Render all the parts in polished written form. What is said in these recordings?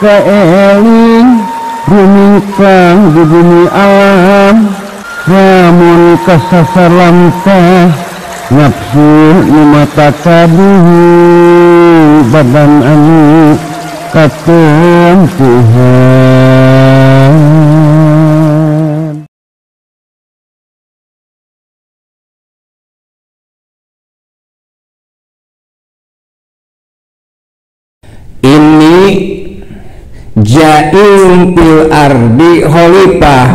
kaeling rumingkang di bumi alam namun kasasalam teh nafsu nu mata kaduhu badan anu katon Tuhan. Ini ja'ilun fil ardi khalifah,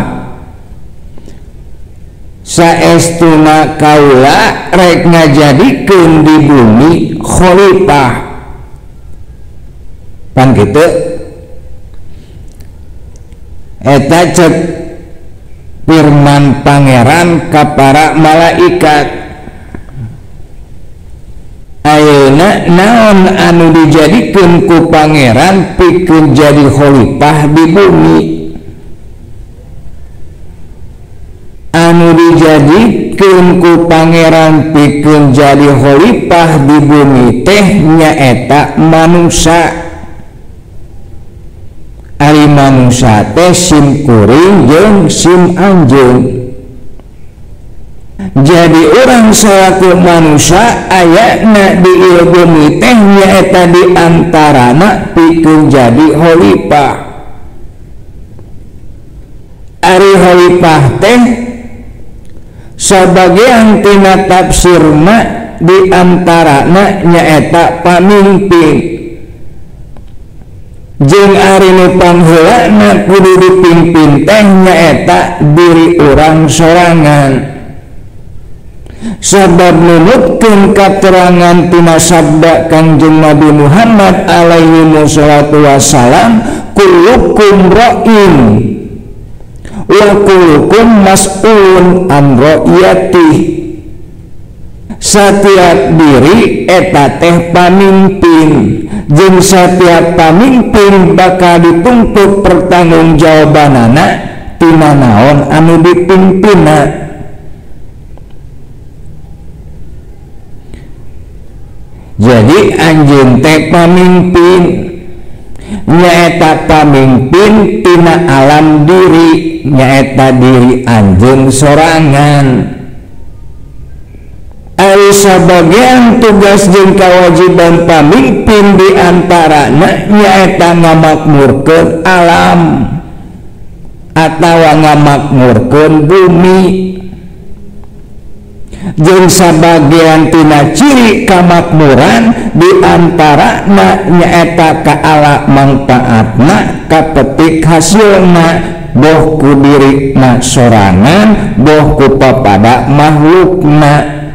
saestuna kaula rek ngajadikeun di bumi khalifah. Pan kitu eta cek firman pangeran ka para malaikat. Ayeuna naon anu dijadikeun ku pangeran pikeun jadi khalifah di bumi? Anu dijadikeun ku pangeran pikeun jadi khalifah di bumi teh nyaeta manusia. Ari manusia teh sim kuring jeung sim anjeun. Jadi orang selaku manusia ayana di ieu bumi teh nyaeta di antarana pikeun jadi khalifah. Ari khalifah teh sabagian tina tafsirna di antarana nyaeta pamimpin. Jeung ari nu pangheulana kudu dipimpin teh nyaeta diri urang sorangan. Sabab nunutkeun katerangan tina sabda Kangjeng Nabi Muhammad alaihi wassalatu wassalam, kullukum ra'in wa kullukum mas'ulun an ra'iyatih. Setiap diri eta teh pamimpin, jeung setiap pamimpin bakal dituntut pertanggungjawabanana tina naon anu dipimpinna. Jadi anjeun teh pamimpin, nyaeta pamimpin tina alam diri, nyaeta diri anjeun sorangan. Ari sabagian tugas jeung kawajiban pamimpin di antarana nyaeta ngamakmurkeun alam atawa ngamakmurkeun bumi. Jeung sabagian tina ciri kamakmuran di antarana nyaeta kaala mangpaatna kapetik hasilna, boh ku dirina sorangan, boh ku papada makhlukna.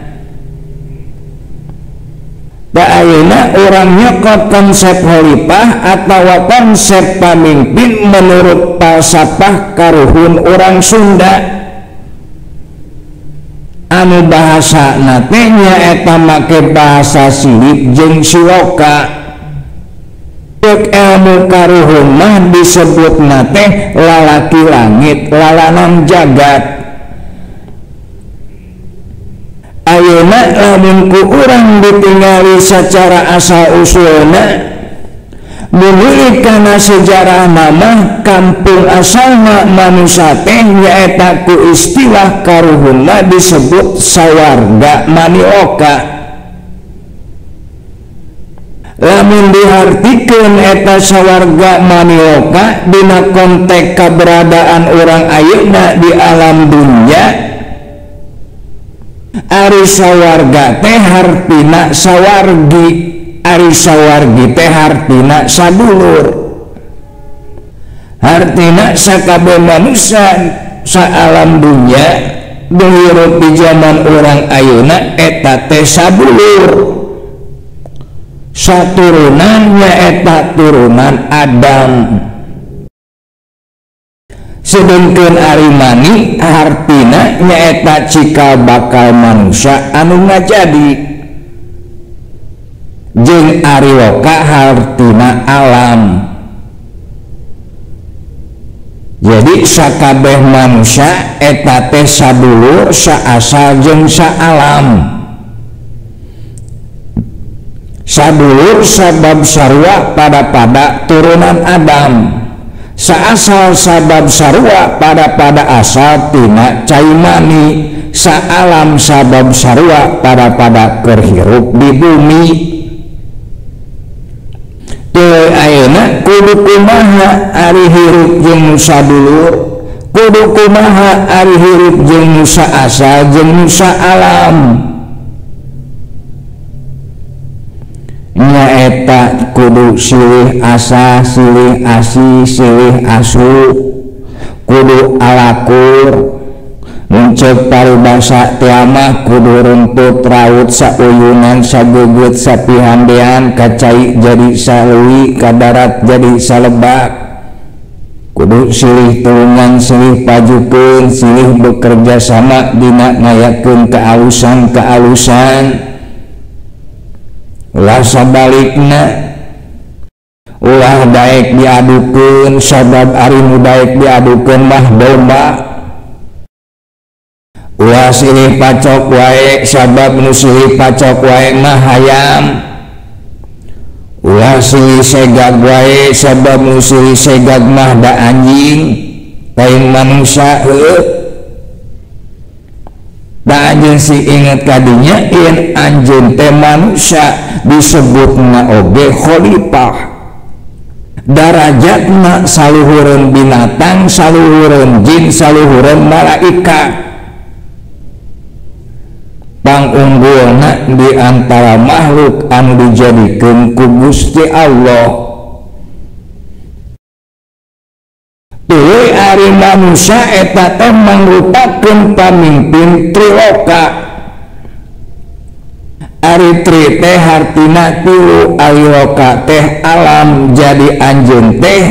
Da ayeuna urang nyokot konsep khalifah atawa konsep pamimpin menurut falsafah karuhun orang Sunda. Anu bahasa nate nyaeta make bahasa silip jeung siloka. Cek ilmu karuhun mah disebut nate lalaki langit lalanan jagat. Ayeuna lamun ku urang ditingali secara asal usulna, menurut kana sejarah nama kampung asalna manusia teh nyaeta ku istilah karuhunna disebut sawarga manioka. Lamun dihartikeun eta sawarga manioka dina konteks keberadaan orang ayeuna di alam dunya, ari sawarga teh hartina sawargi, ari sawargi teh hartina sadulur, hartina sakabeh manusia sa alam dunya dihirup di zaman orang ayeuna eta teh sadulur. Saturunan nyaeta turunan Adam. Sedengkeun ari mani hartina nyaeta cikal bakal manusia anu ngajadi. Jeung ari loka hartina alam. Jadi sakabeh manusia eta teh sadulur saasal jeung saalam. sadulur sabab sarua pada turunan Adam, saasal sabab sarua pada asal tina cai mani, saalam sabab sarua pada kerhirup di bumi. Tuluy ayeuna kudu kumaha ari hirup jeung sadulur, kudu kumaha ari hirup jeung saasal jeung saalam. Nyaeta kudu silih asa, silih asi, silih asu, kudu alakur. Muncul paribasa tiamah kudu runtut raut sauyunan sagugut sapihandean kacai jadi salui kadarat jadi salebak. Kudu silih tulungan, silih pajukeun, silih bekerja sama dina ngayakeun kealusan. Ulah sabalikna, ulah daek diadukeun sabab ari nu daek diadukeun mah domba. Ulah silih pacok wae sabab nu silih pacok wae mah hayam. Ulah silih segag wae sabab nu silih segag mah da anjing, lain manusia heueuh. Da anjeun si inget kadinya yen anjeun teh manusia disebutna oge khalifah. Darajatna saluhureun binatang, saluhureun jin, saluhureun malaikat. Pangunggulna di antara makhluk anu dijadikeun ku Gusti Allah. Tuluy ari manusia eta teh mangrupakeun pamimpin triloka. Ari tri teh hartina tilu, ari loka teh alam, jadi anjeun teh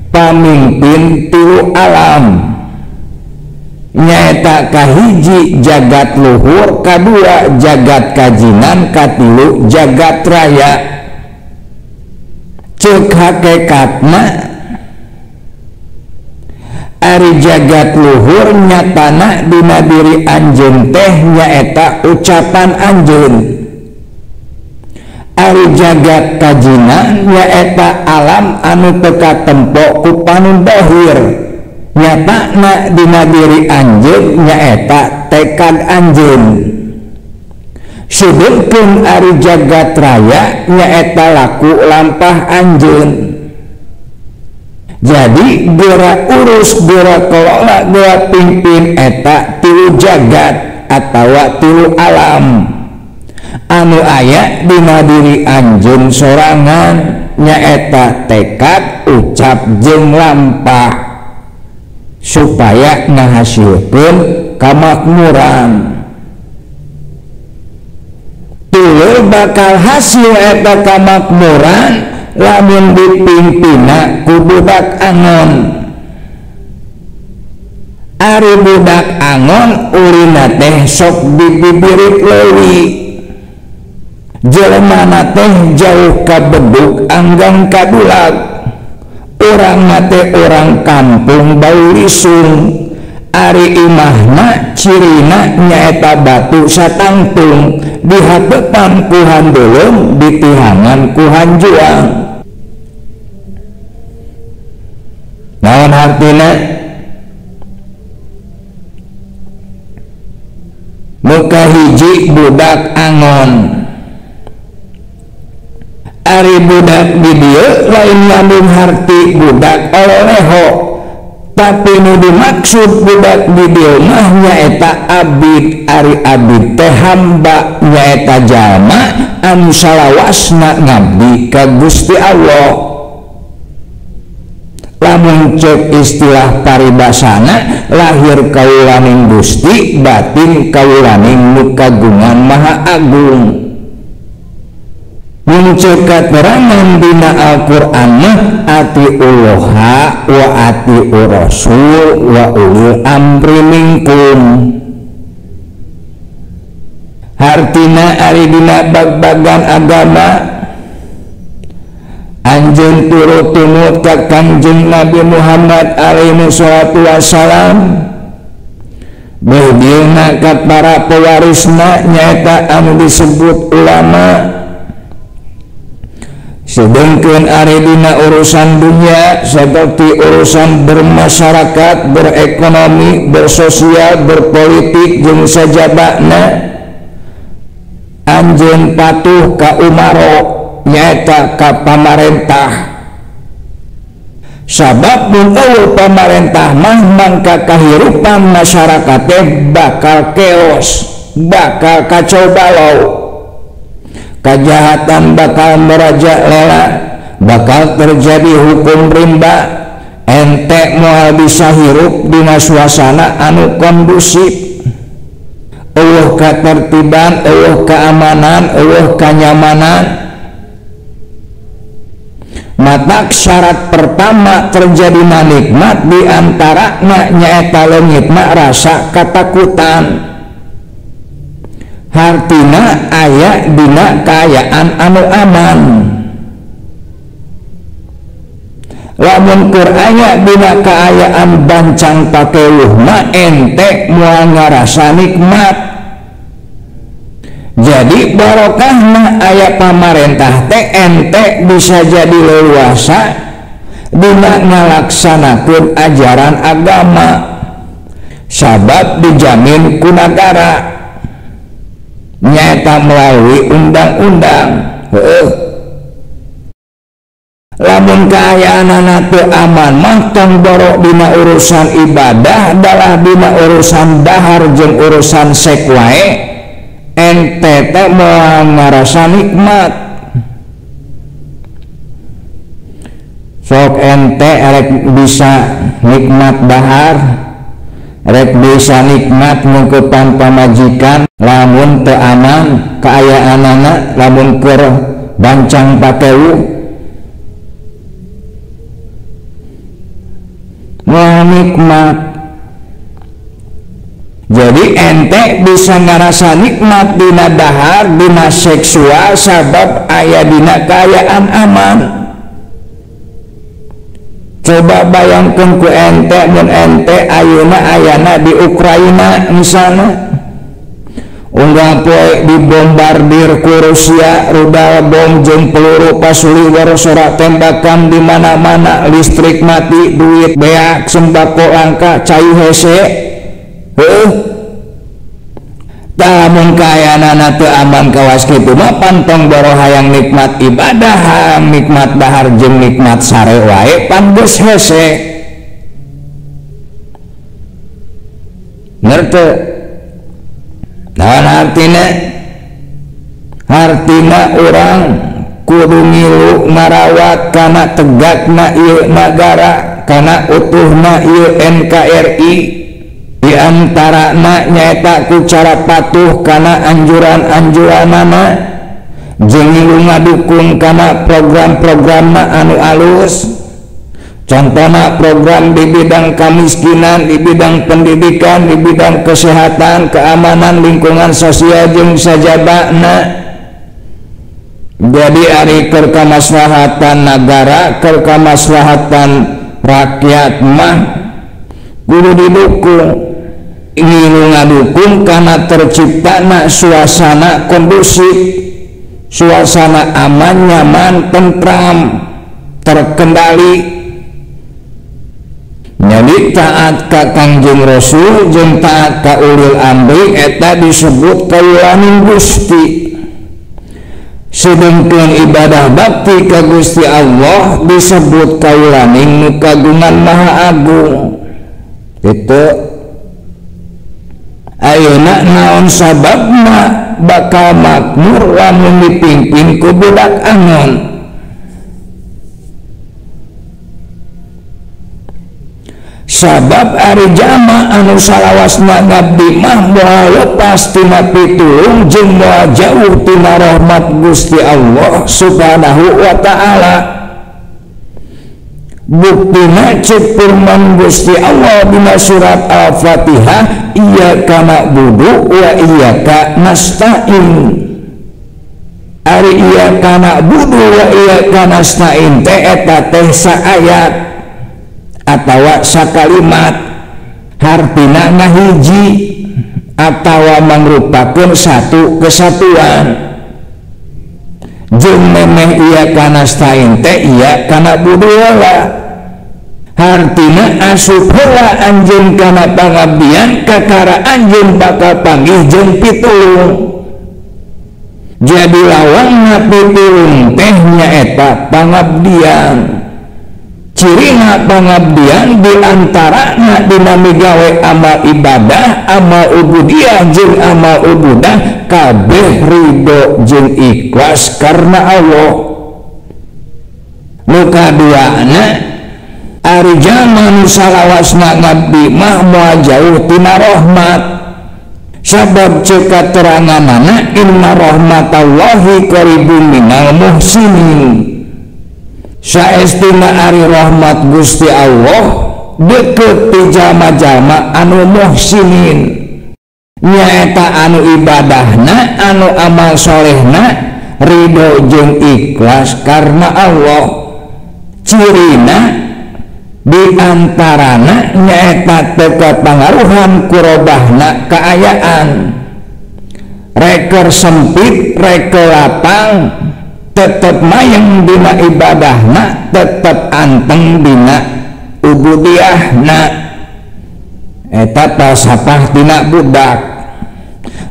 pamimpin tilu alam. Nyaeta kahiji jagat luhur, kadua jagat kajinan, katilu jagat raya. Ceuk hakikatna ari jagat luhur nyatana dina diri anjeun teh nyaeta ucapan anjeun. Ari jagat kajinan nyaeta alam anu teu katempo ku panundahir. Nyatana dina diri anjeun nyaeta tekad anjeun. Sedengkeun ari jagat raya nyaeta laku lampah anjeun. Jadi geura urus, geura kelola, geura pimpin eta tilu jagat atawa tilu alam anu aya dina diri anjeun sorangan, nyaeta tekad, ucap jeung lampah supaya ngahasilkeun kamakmuran. Tuluy bakal hasil eta kamakmuran lamun dipimpina ku budak angon. Ari budak angon ulina teh sok dibibirit leuwih, jelema teh jauh ka bedug anggang kadulag. Urang mate orang kampung bau lisung. Ari imahna cirina nyaeta batu satangtung, dihatepan ku handeulung, ditihangan ku hanjuang. Naon artina? Muka hiji budak angon. Ari budak di dieu lain lamun harti budak oleho, tapi nu dimaksud budak di dieu mah nyaeta abid. Ari abid teh hamba, nyaeta jalma anu salawasna ngabdi ka Gusti Allah. Lamun cek istilah paribasana, lahir kaulaning Gusti, batin kaulaning nu kagungan maha agung. Muncul keterangan dina Al-Quran mah atiullaha wa atiur rasul wa ulil amri minkum. Hartina ari dina bag-bagan agama anjeun turut tunut ka Kanjeng Nabi Muhammad alaihi salatu wassalam. Behdilna ka para pewarisna nyaeta anu disebut ulama. sedangkan ari dina urusan dunia seperti urusan bermasyarakat, berekonomi, bersosial, berpolitik jeung sajabana anjeun patuh ka umaro nyaeta ka pamarentah. Sabab mun eueuh pamarentah mah mangka kahirupan masyarakat teh bakal keos, bakal kacau balau, kejahatan bakal merajalela, bakal terjadi hukum rimba, ente moal bisa hirup dina suasana anu kondusif, eueuh katertiban, eueuh keamanan, eueuh kenyamanan. Matak syarat pertama terjadina nikmat diantarana nyaeta leungitna rasa katakutan. Hartina aya dina kaayaan anu aman. Lamun keur aya dina kaayaan bancang pakeuh mah ente moal ngarasa nikmat. Jadi barokahna aya pamarentah teh ente bisa jadi leluasa dina ngalaksanakeun ajaran agama, sabab dijamin ku nagara nyaeta melalui undang-undang. Lamun kaayaanana teu aman mah tong borok dina urusan ibadah adalah dina urusan dahar jeung urusan sek wae ente teh moal ngarasa nikmat. Sok ente rek bisa nikmat dahar, rek bisa nikmat ngeukepan pamajikan, lamun teu aman kaayaanana, lamun keur bancang pakeuh moal nikmat. Jadi ente bisa ngerasa nikmat dina dahar, dina seksual, sabab aya dina kaayaan aman. Coba bayangkan ku ente mun ente ayeuna ayana di Ukraina misalnya, unggah poe dibombardir ku Rusia, rudal bom jeung peluru pasuliwer sorak tembakan di mana-mana, listrik mati, duit beak, sembako langka, cai hese. Lamun kaayaanana teu aman kawas kitu mah pantong boro hayang nikmat ibadah, hayang nikmat dahar jeung nikmat sare wae pan geus hese. Ngerti? Naon artina? Artina urang kudu ngilu ngarawat kana tegakna ieu nagara, kana utuhna ieu NKRI. Di antarana nyaeta ku cara patuh kana anjuran-anjuranana jeung ngilu ngadukung kana program-programna anu alus. Contohna program di bidang kemiskinan, di bidang pendidikan, di bidang kesehatan, keamanan lingkungan sosial jeung sajabana. Jadi ari keur kamaslahatan nagara, keur kamaslahatan rakyat mah kudu didukung. Ngilu ngadukung karena terciptana suasana kondusif, suasana aman, nyaman, tentram, terkendali. Jadi taat ka Kangjeng Rasul jeung taat ka ulil amri eta disebut kaulaning Gusti. Sedangkan ibadah bakti ka Gusti Allah disebut kaulaning nu kagungan Maha Agung. Itu ayeuna naon sababna bakal makmur lamun dipimpin ku budak angon. Sabab ari jama anu salawasna ngabdi mah moal lepas tina pitulung jeung moal jauh tina rahmat Gusti Allah Subhanahu wa ta'ala. Buktina cek firman Gusti Allah dina surat Al-Fatihah, iyyaka na'budu wa iyyaka nasta'in. Ari iyyaka na'budu wa iyyaka nasta'in teh eta teh saayat atawa sakalimat, hartina ngahiji atawa mangrupakeun satu kesatuan. jeung memeh iya kana stain teh iya kana budaya. Hartina asup heula anjeun kana pangabdian kakara anjeun bakal panggih jeung pitulung. Jadi lawangna pitulung teh nyaeta pangabdian. Cirina pangabdian diantarana dina migawe amal ibadah, amal ubudiyah jeung amal ubudah kabeh ridho jeung ikhlas karena Allah. Nu kaduana ari jaman salawasna ngabdi mah moal jauh tina rahmat. Sabab ceuk kateranganana inna rahmatallahi qaribun minal muhsinin. Saestina ari rahmat Gusti Allah deukeut ti jalma-jalma anu muhsinin, nyaeta anu ibadahna, anu amal solehna ridho jeung ikhlas karena Allah. Cirina diantarana nyaeta teu kapangaruhan kurobahna kaayaan, reker sempit reker lapang tetep mayang dina ibadahna, tetep anteng dina ubudiyahna. Eta falsafah dina budak.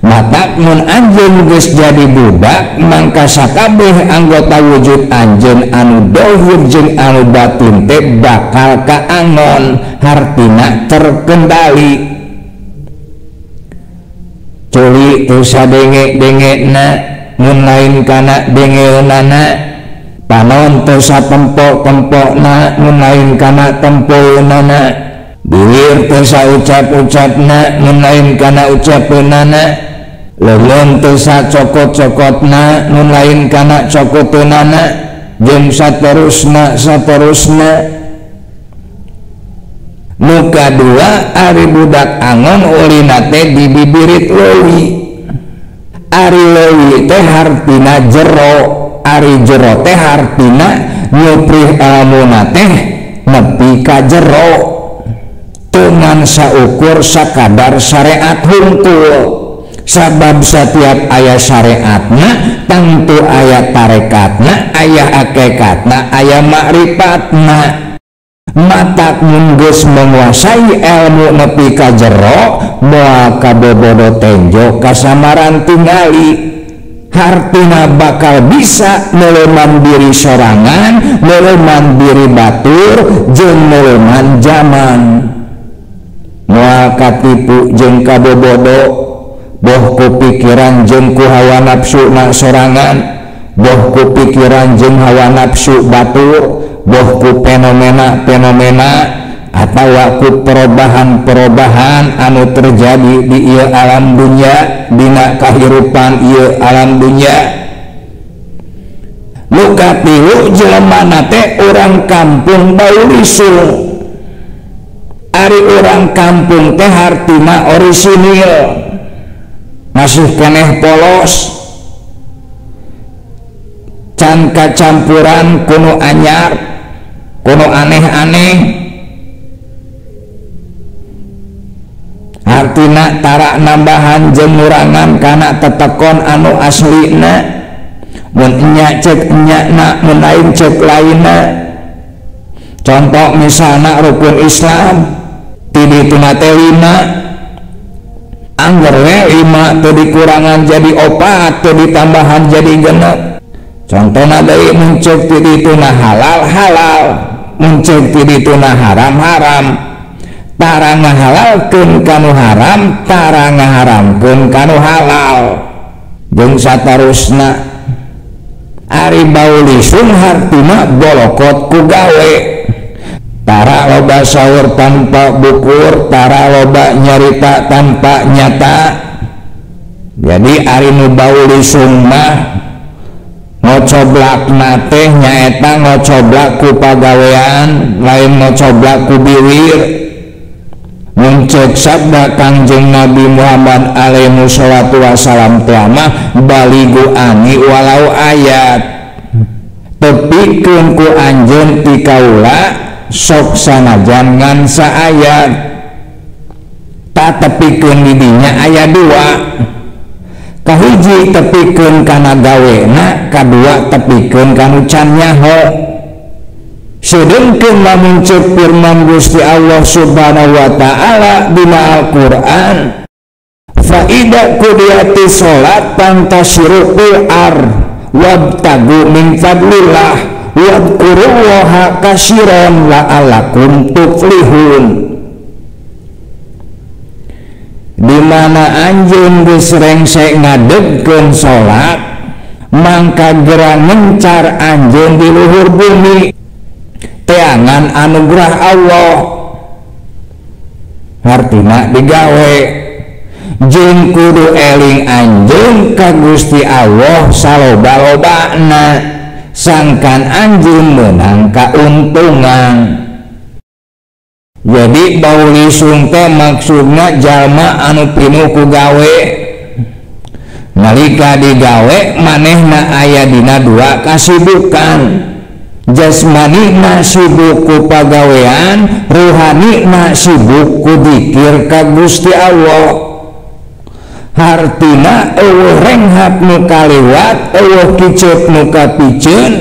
Mata mun anjeun geus jadi budak mangka sakabeh anggota wujud anjeun anu dohir jeung anu batin teh bakal kaangon, hartina terkendali. Culi teu sadenge-dengena mun lain kana dengeunana, panon teu satempo-tempona mun lain kana tempoeunana, bibir teu saucap-ucapna mun lain kana ucapeunana, leuleuh teu sacokot-cokotna mun lain kana cokoteunana, jeung saterusna. Nu kadua ari budak angon ulina teh di bibirit leuwih. Ari leuwih teh hartina jero, ari jero teh hartina nyuprih ilmuna teh nepi ka jero, teu ngan saukur sakadar syariat hungkul. Sabab setiap aya syariatna tentu aya tarekatna, aya hakikatna, aya makrifatna. Matak mun geus menguasai ilmu nepi ka jero moal kabobodo tenjo kasamaran tingali, hartina bakal bisa meleman diri sorangan, meleman diri batur jeung meleman zaman. Moal katipu jeung kabobodo boh ku pikiran jeung ku hawa nafsu na sorangan, boh ku pikiran jeung hawa nafsu batur, boh ku fenomena-fenomena atawa ku perubahan-perubahan anu terjadi di ieu alam dunya, dina kahirupan ieu alam dunya. Nu katilu jelemana teh urang kampung Baulisung. Ari urang kampung teh hartina orisinil, masih keneh polos, can kacampuran kuno anyar, kuno aneh-aneh. Artina tara nambahan jeung nurangan kana tetekon anu aslina. Mun enya cek enyana, mun lain cek lainna. Contoh misalna rukun Islam ti dituna teh 5, angger we 5 teu dikurangan jadi 4, teu ditambahan jadi 6. Contohna deui mun ceuk ti dituna halal, mun ceuk ti dituna haram. Tara ngahalalkeun kanu haram, tara ngaharamkeun kanu halal. Jeung saterusna ari Baulisung hartina bolokot ku gawe. Tara loba saur tanpa bukur, tara loba nyarita tanpa nyata. Jadi ari nu Baulisung mah ngocoblakna teh nyaeta ngocoblak ku pagawean, lain ngocoblak ku biwir. Muncek sabda Kangjeng Nabi Muhammad alaihi salatu wasalam mah baligu ani walau ayat, tepikeun ku anjeun ti kaula sok sanajan ngan saayat. Tak tepikeun di dinya aya 2. kahiji tepikeun kana gawena, kadua tepikeun kanu can nyaho. Sedengkeun lamun ceuk firman Gusti Allah Subhanahu wa taala dina Al-Qur'an, fa idza qudiyati sholat fantasiru fil ardh wabtagu min fadlillah wadhkurullaha katsiran la'allakum tuflihun. Di mana anjeun geus rengse ngadegkeun salat, mangka gera ngencar anjeun di luhur bumi teangan anugerah Allah. Artina digawe jeung kudu eling anjeun ka Gusti Allah saloba-lobana sangkan anjeun meunang kauntungan. Jadi bauli sungte maksudna jalma anu pinuh ku gawe. Nalika digawe manehna aya dina dua kasibukan, jasmanina sibuk ku pagawean, ruhanina sibuk ku dzikir ka Gusti Allah. Hartina eueuh renghat nu kaliwat, eueuh kiceup nu kapiceun,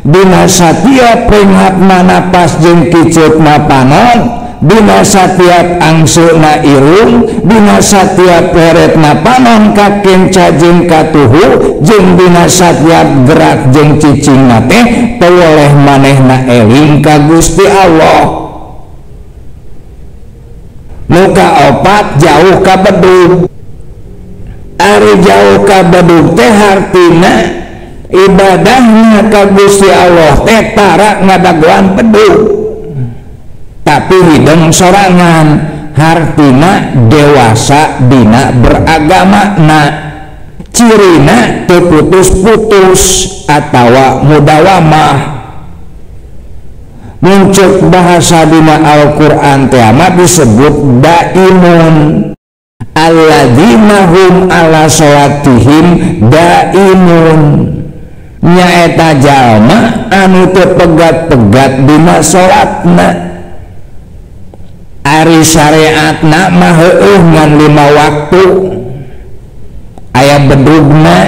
dina satiap renghatna napas jeung kiceupna panon, dina satiap angseuna irung, dina satiap peretna panon ka kenca jeung katuhu, jeung dina satiap gerak jeung cicingna teh toleh manehna eling ka Gusti Allah. Nu kaopat jauh ka bedug. Ari jauh ka bedug teh hartina ibadahna ka Gusti Allah teh tara ngadagoan bedug, tapi hideung sorangan, hartina dewasa dina beragamana, cirina teu putus-putus atawa mudawamah. Muncul bahasa dina Al-Qur'an teh amat disebut daimun, alladzina hum ala sholatihim daimun, nyaeta jalma anu teu pegat-pegat dina sholatna. Ari syariatna mah heueuh ngan 5 waktu aya bedugna,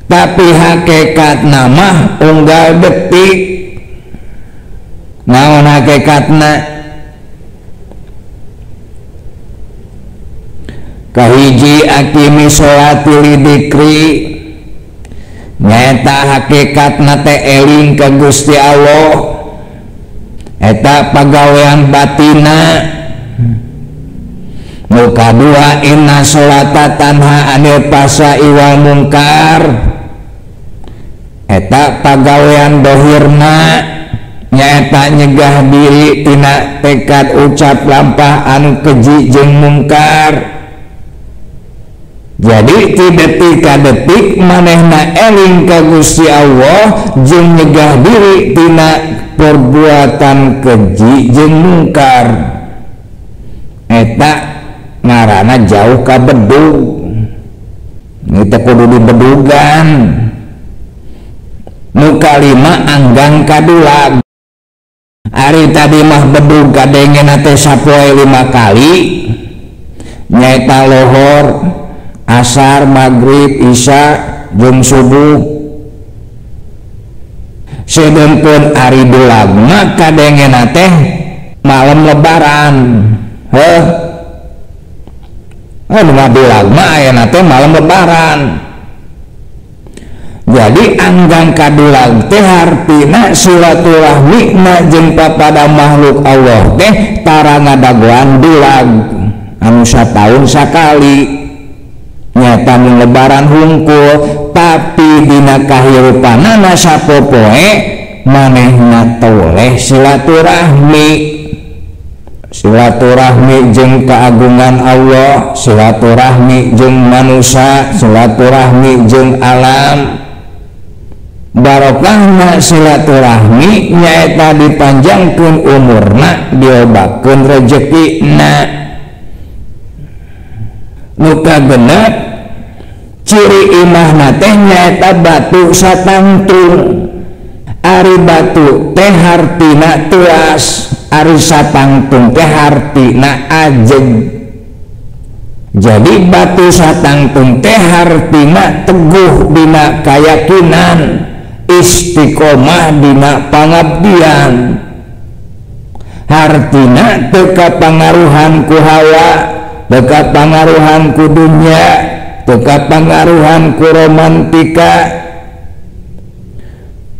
tapi hakikatna mah unggal detik. Naon hakikatna? Kahiji akimi sholati lidikri, nyaeta hakikatna teh eling ka Gusti Allah, eta pagawean batina. Nu kadua inna sholata tanha anil fahsya'i wal munkar, eta pagawean dohirna, nyaeta nyegah diri tina tekad ucap lampah anu keji jeung mungkar. Jadi ti detik ka detik manehna eling ka Gusti Allah jeung nyegah diri tina perbuatan keji jeung mungkar. Eta ngaranna jauh ka bedug. Eta kudu dibedugan. Nu kalima anggang kadulag. Ari tadi mah bedug kadengena teh sapoe 5 kali, nyaeta lohor, asar, maghrib, isya, jeung subuh. Sedengkeun ari dulag mah kadengena teh malam lebaran. Anu mah dulag mah ayana teh malam lebaran. Jadi anggang kadulag teh hartina silaturahmina jeung papada makhluk Allah teh tara ngadagoan dulag anu sataun sakali. Nyata nu lebaran hungkul, tapi dina kahirupanana sapopoe manehna toleh silaturahmi. Silaturahmi jeung keagungan Allah, silaturahmi jeung manusia, silaturahmi jeung alam. Barokahna silaturahmi nyaeta dipanjangkeun umurna, diobakeun rezekina. Nu kagenep ciri imahna teh nyaeta batu satangtung. Ari batu teh hartina teas, ari satangtung teh hartina ajeg. Jadi batu satangtung teh hartina teguh dina kayakinan, istiqomah dina pangabdian, hartina teka pangaruhan ku hawa, teka pangaruhan ku dunya, teka pangaruhan ku romantika,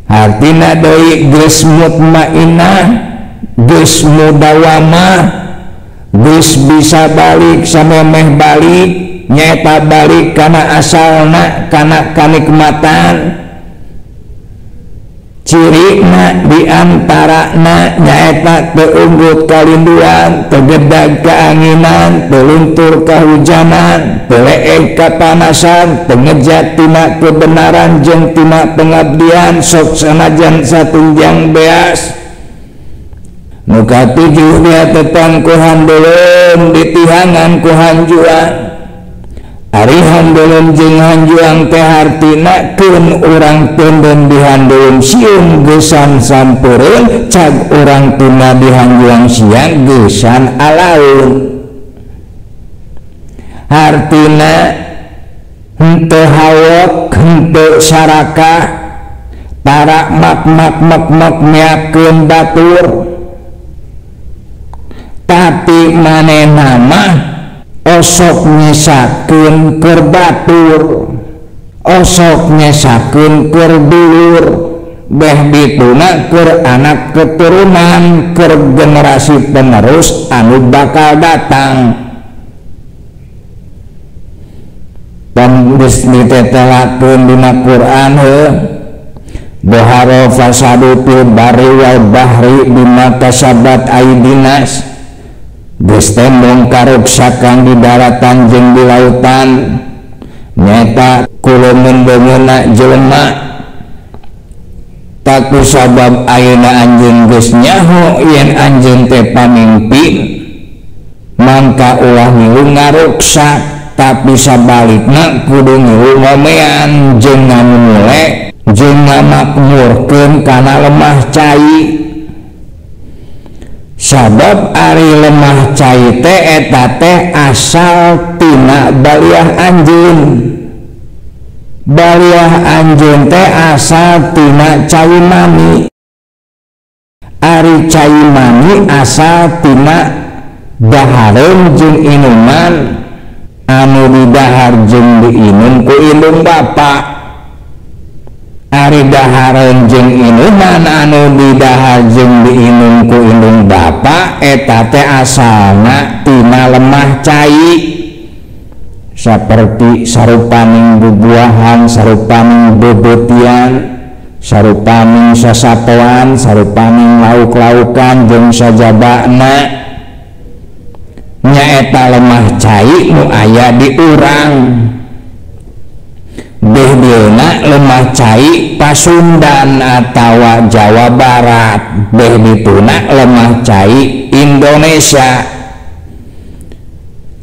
hartina deui geus mutmainah, geus mudawamah, geus bisa balik samemeh balik, nyaeta balik kana asalna, kana kanikmatan. Cirina diantarana nyaeta teu unggut kalinduan, teu gedag kaanginan, teu luntur kahujanan, teu leeg kapanasan, teu ngejat tina kebenaran jeung tina pengabdian, sok sanajan satunjang beas. Nu katujuh dia tetang ku handeulun ditihangan ku hanjuang. Ari handeulun jeung hanjuang teh hartina keun urang teunden dihandeulun sieun geusan sampeureun, cag urang tuna dihanjuang siang geusan alaun. Hartina henteu hawok, henteu sarakah, tara mak meakeun batur. Tapi manehna mah osok nyesakeun keur batur, osok nyesakeun keur dulur, beh dituna keur anak keturunan, keur generasi penerus anu bakal datang. Dan geus ditetelakeun dina Quran heuh, bahara fasadu fil barri wal bahri bima kasabat aydinas, geus tembong karuksakan di daratan jeung di lautan, nyata kuleungeun-leungeunna jelema. Taku sabab ayeuna anjeun geus nyaho yen anjeun teh pamimpin, mangka ulah ngilu ngaruksak, tapi sabalikna kudu ngilu ngomean jeung ngamule jeung ngamakmurkeun kana lemah cai. Sabab ari lemah cai teh eta teh asal tina baliah anjeun. Baliah anjeun teh asal tina cai mani. Ari cai mani asal tina dahareun jeung inuman anu didahar jeung diinum ku indung bapa. Ari dahareun jeung inuman anu didahar jeung diinum ku indung bapa eta teh asalna tina lemah cai. Saperti sarupaning bubuahan, sarupaning bebetian, sarupaning sasatoan, sarupaning lauk-laukan jeung sajabana, nyaeta lemah cai nu aya di urang. Behdina lemah cai Pasundan atawa Jawa Barat, behdituna lemah cai Indonesia.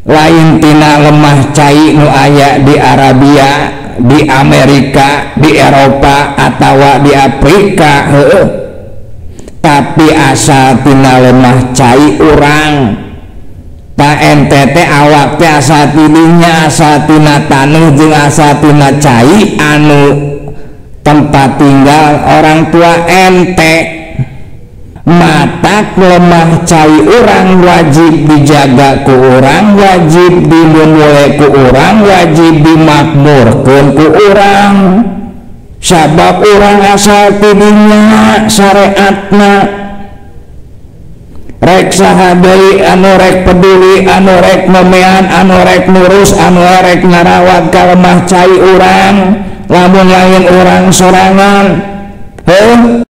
Lain tina lemah cai nu aya di Arabia, di Amerika, di Eropa atawa di Afrika heueuh. Tapi asal tina lemah cai urang. Ta ente teh awak teh asa tilinya, asa tina tanuh jeung asa tina cai anu tempat tinggal orang tua ente. Matak lemah cai urang wajib dijaga ku urang, wajib dimulai ku urang, wajib dimakmurkeun ku urang. Sabab urang asal tilinya syariatna. Rek saha deui anu rek peduli, anu rek ngomean, anu rek ngurus, anu rek ngarawat ka lemah cai urang, lamun lain urang sorangan heuh